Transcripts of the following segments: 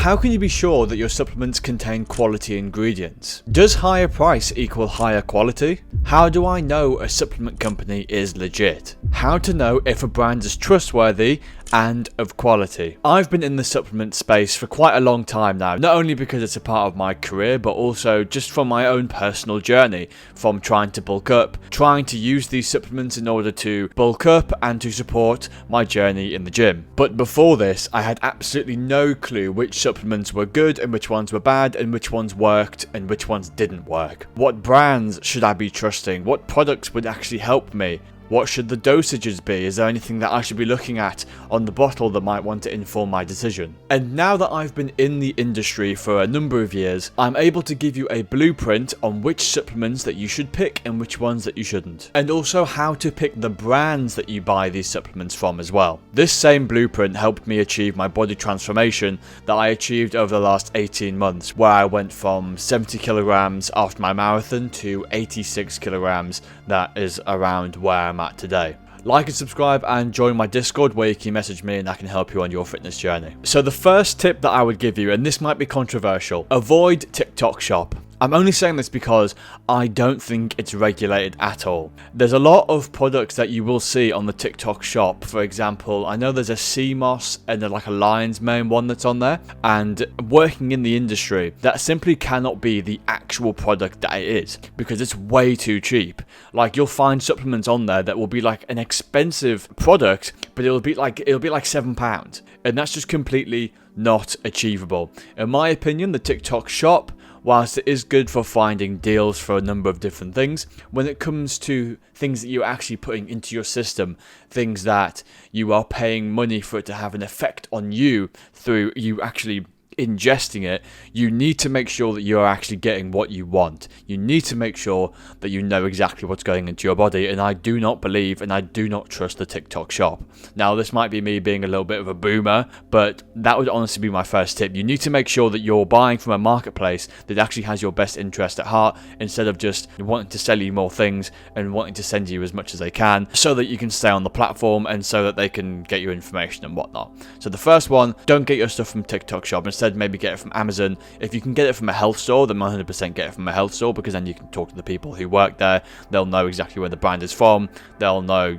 How can you be sure that your supplements contain quality ingredients? Does higher price equal higher quality? How do I know a supplement company is legit? How to know if a brand is trustworthy and of quality. I've been in the supplement space for quite a long time now, not only because it's a part of my career, but also just from my own personal journey, from trying to bulk up, trying to use these supplements in order to bulk up and to support my journey in the gym. But before this, I had absolutely no clue which supplements were good and which ones were bad and which ones worked and which ones didn't work. What brands should I be trusting? What products would actually help me? What should the dosages be? Is there anything that I should be looking at on the bottle that might want to inform my decision? And now that I've been in the industry for a number of years, I'm able to give you a blueprint on which supplements that you should pick and which ones that you shouldn't. And also how to pick the brands that you buy these supplements from as well. This same blueprint helped me achieve my body transformation that I achieved over the last 18 months, where I went from 70 kilograms after my marathon to 86 kilograms. That is around where I'm at today. Like and subscribe and join my Discord where you can message me and I can help you on your fitness journey. So the first tip that I would give you, and this might be controversial, avoid TikTok Shop. I'm only saying this because I don't think it's regulated at all. There's a lot of products that you will see on the TikTok Shop. For example, I know there's a CMOS and there's like a Lion's Mane one that's on there. And working in the industry, that simply cannot be the actual product that it is because it's way too cheap. Like you'll find supplements on there that will be like an expensive product, but it'll be like £7. And that's just completely not achievable. In my opinion, the TikTok Shop, whilst it is good for finding deals for a number of different things, when it comes to things that you're actually putting into your system, things that you are paying money for it to have an effect on you through you actually ingesting it, you need to make sure that you're actually getting what you want. You need to make sure that you know exactly what's going into your body, and I do not believe and I do not trust the TikTok Shop. Now, this might be me being a little bit of a boomer, but that would honestly be my first tip. You need to make sure that you're buying from a marketplace that actually has your best interest at heart, instead of just wanting to sell you more things and wanting to send you as much as they can so that you can stay on the platform and so that they can get your information and whatnot. So the first one, don't get your stuff from TikTok Shop. Instead, maybe get it from Amazon. If you can get it from a health store, then 100% get it from a health store, because then you can talk to the people who work there. They'll know exactly where the brand is from. They'll know,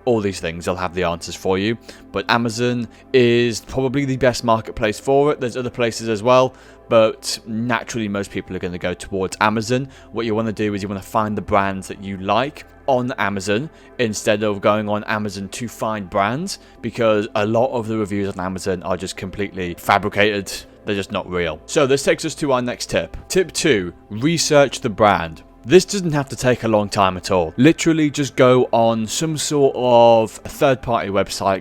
all these things. They'll have the answers for you. But Amazon is probably the best marketplace for it. There's other places as well, but naturally most people are going to go towards Amazon. What you want to do is you want to find the brands that you like on Amazon instead of going on Amazon to find brands, because a lot of the reviews on Amazon are just completely fabricated. They're just not real. So this takes us to our next tip. Tip 2, research the brand. This doesn't have to take a long time at all. Literally just go on some sort of third-party website.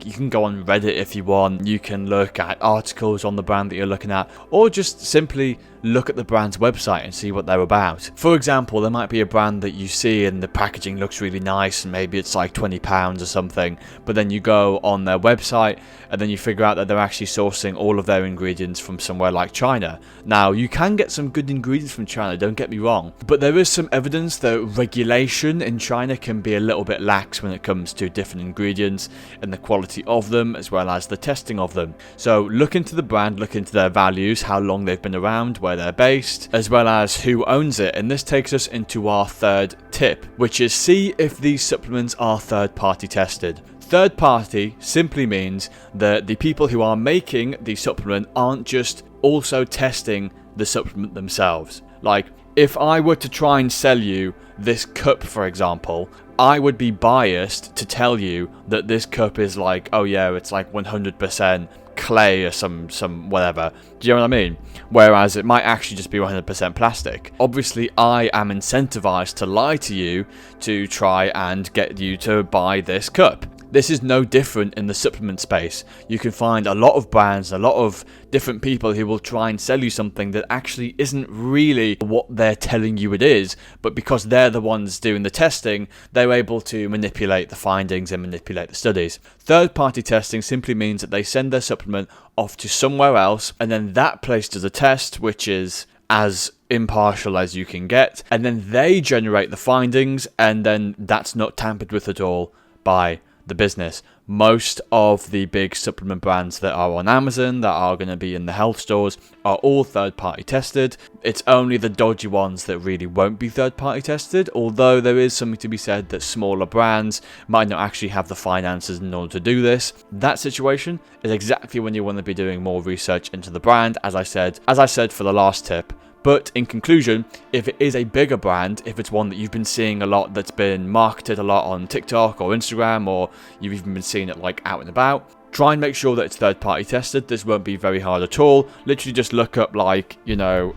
You can go on Reddit if you want. You can look at articles on the brand that you're looking at, or just simply look at the brand's website and see what they're about. For example, there might be a brand that you see and the packaging looks really nice and maybe it's like £20 or something, but then you go on their website and then you figure out that they're actually sourcing all of their ingredients from somewhere like China. Now, you can get some good ingredients from China, don't get me wrong, but there is some evidence that regulation in China can be a little bit lax when it comes to different ingredients and the quality of them, as well as the testing of them. So look into the brand, look into their values, how long they've been around, where they're based, as well as who owns it. And this takes us into our third tip, which is see if these supplements are third-party tested. Third party simply means that the people who are making the supplement aren't just also testing the supplement themselves. Like, if I were to try and sell you this cup, for example, I would be biased to tell you that this cup is like, oh yeah, it's like 100% clay or some whatever. Do you know what I mean? Whereas it might actually just be 100% plastic. Obviously, I am incentivized to lie to you to try and get you to buy this cup. This is no different in the supplement space. You can find a lot of brands, a lot of different people who will try and sell you something that actually isn't really what they're telling you it is, but because they're the ones doing the testing, they're able to manipulate the findings and manipulate the studies. Third-party testing simply means that they send their supplement off to somewhere else, and then that place does a test, which is as impartial as you can get, and then they generate the findings, and then that's not tampered with at all by the business. Most of the big supplement brands that are on Amazon, that are going to be in the health stores, are all third-party tested. It's only the dodgy ones that really won't be third-party tested, although there is something to be said that smaller brands might not actually have the finances in order to do this. That situation is exactly when you want to be doing more research into the brand, as I said for the last tip. But in conclusion, if it is a bigger brand, if it's one that you've been seeing a lot, that's been marketed a lot on TikTok or Instagram, or you've even been seeing it like out and about, try and make sure that it's third party tested. This won't be very hard at all. Literally just look up like,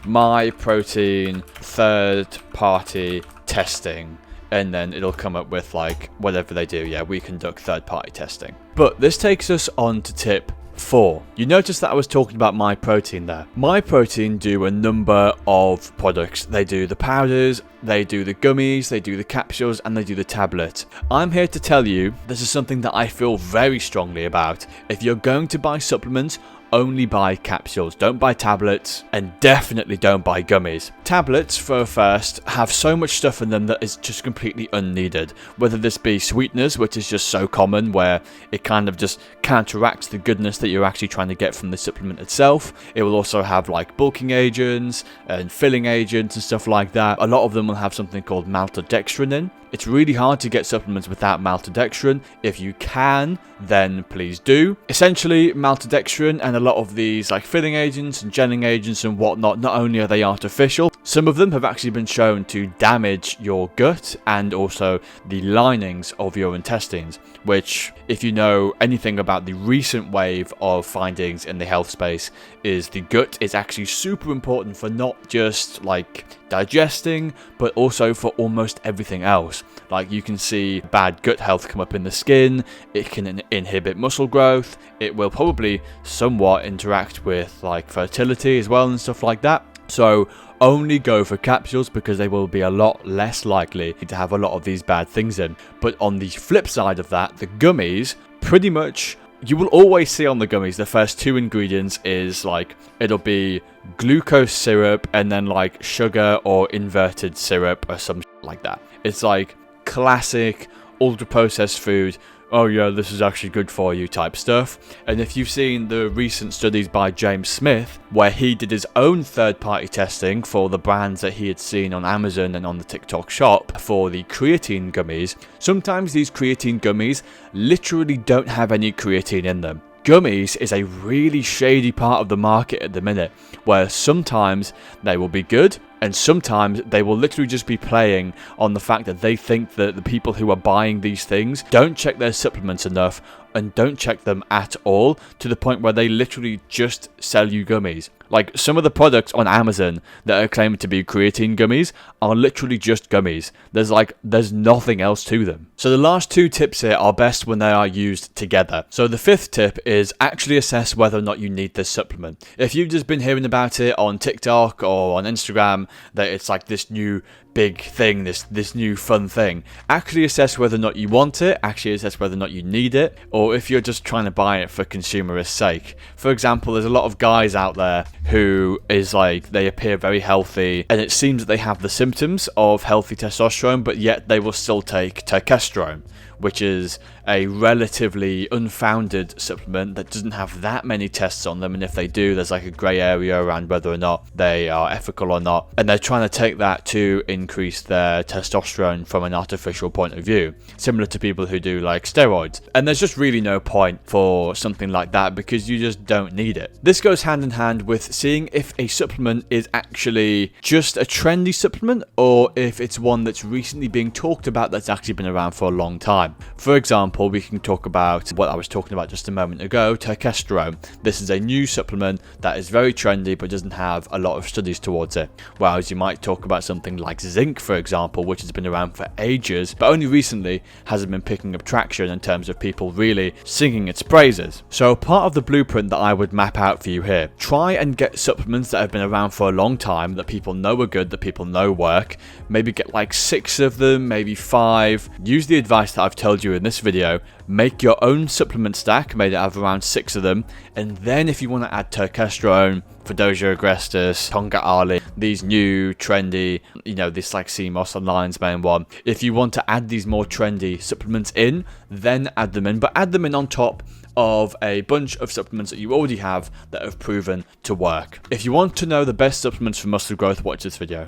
My Protein third party testing, and then it'll come up with like whatever they do. Yeah, we conduct third party testing. But this takes us on to tip 4. You notice that I was talking about My Protein there. My Protein do a number of products. They do the powders, they do the gummies, they do the capsules, and they do the tablets. I'm here to tell you this is something that I feel very strongly about. If you're going to buy supplements, only buy capsules, don't buy tablets, and definitely don't buy gummies. Tablets, for a first, have so much stuff in them that is just completely unneeded. Whether this be sweeteners, which is just so common, where it kind of just counteracts the goodness that you're actually trying to get from the supplement itself. It will also have like bulking agents and filling agents and stuff like that. A lot of them will have something called maltodextrin in. It's really hard to get supplements without maltodextrin. If you can, then please do. Essentially, maltodextrin and a lot of these like filling agents and gelling agents and whatnot, not only are they artificial, some of them have actually been shown to damage your gut and also the linings of your intestines, which, if you know anything about the recent wave of findings in the health space, is the gut is actually super important for not just like digesting, but also for almost everything else. Like, you can see bad gut health come up in the skin, it can inhibit muscle growth, it will probably somewhat interact with like fertility as well and stuff like that. So only go for capsules because they will be a lot less likely to have a lot of these bad things in. But on the flip side of that, the gummies, pretty much you will always see on the gummies the first 2 ingredients is like, it'll be glucose syrup and then like sugar or inverted syrup or some like that. It's like classic ultra processed food. Oh yeah, this is actually good for you type stuff. And if you've seen the recent studies by James Smith, where he did his own third-party testing for the brands that he had seen on Amazon and on the TikTok shop for the creatine gummies, sometimes these creatine gummies literally don't have any creatine in them. Gummies is a really shady part of the market at the minute, where sometimes they will be good, and sometimes they will literally just be playing on the fact that they think that the people who are buying these things don't check their supplements enough and don't check them at all, to the point where they literally just sell you gummies. Like, some of the products on Amazon that are claimed to be creatine gummies are literally just gummies. There's nothing else to them. So the last 2 tips here are best when they are used together. So the 5th tip is actually assess whether or not you need this supplement. If you've just been hearing about it on TikTok or on Instagram, that it's like this new big thing, this new fun thing, actually assess whether or not you want it, actually assess whether or not you need it, or if you're just trying to buy it for consumerist sake. For example, there's a lot of guys out there who is like, they appear very healthy and it seems that they have the symptoms of healthy testosterone, but yet they will still take testosterone, which is a relatively unfounded supplement that doesn't have that many tests on them, and if they do, there's like a grey area around whether or not they are ethical or not, and they're trying to take that to increase their testosterone from an artificial point of view, similar to people who do like steroids. And there's just really no point for something like that because you just don't need it. This goes hand in hand with seeing if a supplement is actually just a trendy supplement or if it's one that's recently being talked about that's actually been around for a long time. For example, we can talk about what I was talking about just a moment ago, testosterone. This is a new supplement that is very trendy but doesn't have a lot of studies towards it. Whereas you might talk about something like zinc, for example, which has been around for ages, but only recently has it been picking up traction in terms of people really singing its praises. So part of the blueprint that I would map out for you here, try and get supplements that have been around for a long time, that people know are good, that people know work. Maybe get like 6 of them, maybe 5. Use the advice that I've I've told you in this video, make your own supplement stack made out of around 6 of them, and then if you want to add terkestrone, Fedosia agrestis, Tonga Ali, these new trendy, this like sea moss and lion's mane one, if you want to add these more trendy supplements in, then add them in, but add them in on top of a bunch of supplements that you already have that have proven to work. If you want to know the best supplements for muscle growth, watch this video.